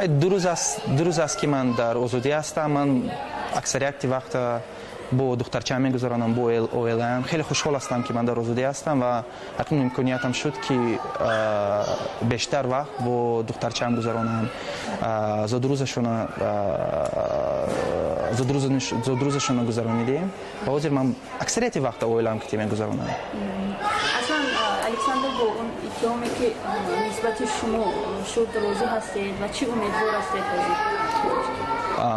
دو روز است که من در آزادی هستم. من اکثریت وقت با دخترچه‌ام میگذرانم، با اویلم. خیلی خوشحال هستم که من در آزادی هستم و اکنون امکانیتم شد که بیشتر وقت با دخترچه‌ام گذرانم. زود روزشون گذراندیم و حاضر من اکثریت وقت اویلم که میگذرانم. اصلا الکساندر با اون اتهامی که نسبت شما شد راضی هستید و چی امیدوار هستید؟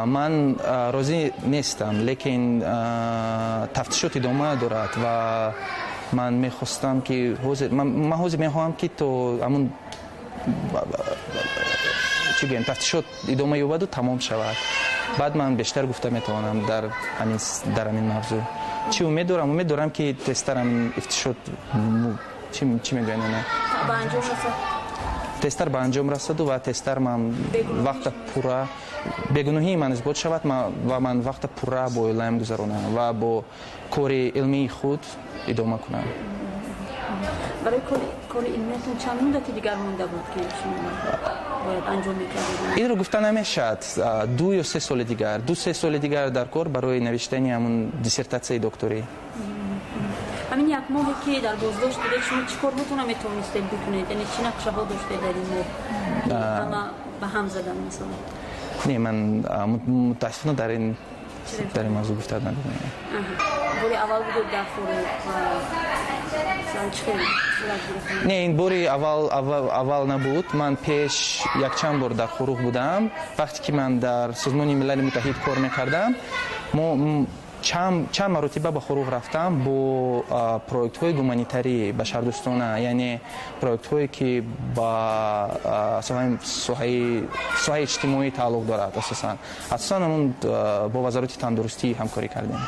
من راضی نیستم، لیکن تفتیشات ادامه دارد و من میخواستم که من حاضر میخواهم که تو همون چی بگم تفتیشات ادامه یابد و تمام شود. بعد من بیشتر گفته میتوانم در همین موضوع. چی امید دارم که تسترم افتشاد چی میگوین نه تستر به انجام رسد و تستر من وقت پورا بگناهی من اثبات شود و من وقت پورا با علم گذرانم و با کار علمی خود ادامه کنم. برای کار علمیتون چند مدتی دیگر مونده بود که شما باید انجام میکردید؟ این رو گفته نمیشد. 2 یا 3 سال دیگر 2-3 سال دیگر در کار برای نوشتن همون دیسرتاسیون دکتری. همین یک ماهی که در بازداشت بودید شما چیکار هاتون میتونستید بکنید؟ یعنی چی نقشه ها داشتید در این ماه؟ همه به هم زدن مثلا؟ نه من متاسفانه در این موضوع گفته ندارم. باری اول بودید در فروغ نه این باری اول نبود. من پیش یک چند بار در فروغ بودم. وقتی که من در سازمان ملل متحد کار میکردم چند مرتبه به فروغ رفتم با پروژه های گومانیتری بشردوستانه، یعنی پروژه هایی که با ساحه اجتماعی تعلق دارد. اساساً همون با وزارت تندرستی همکاری کردیم.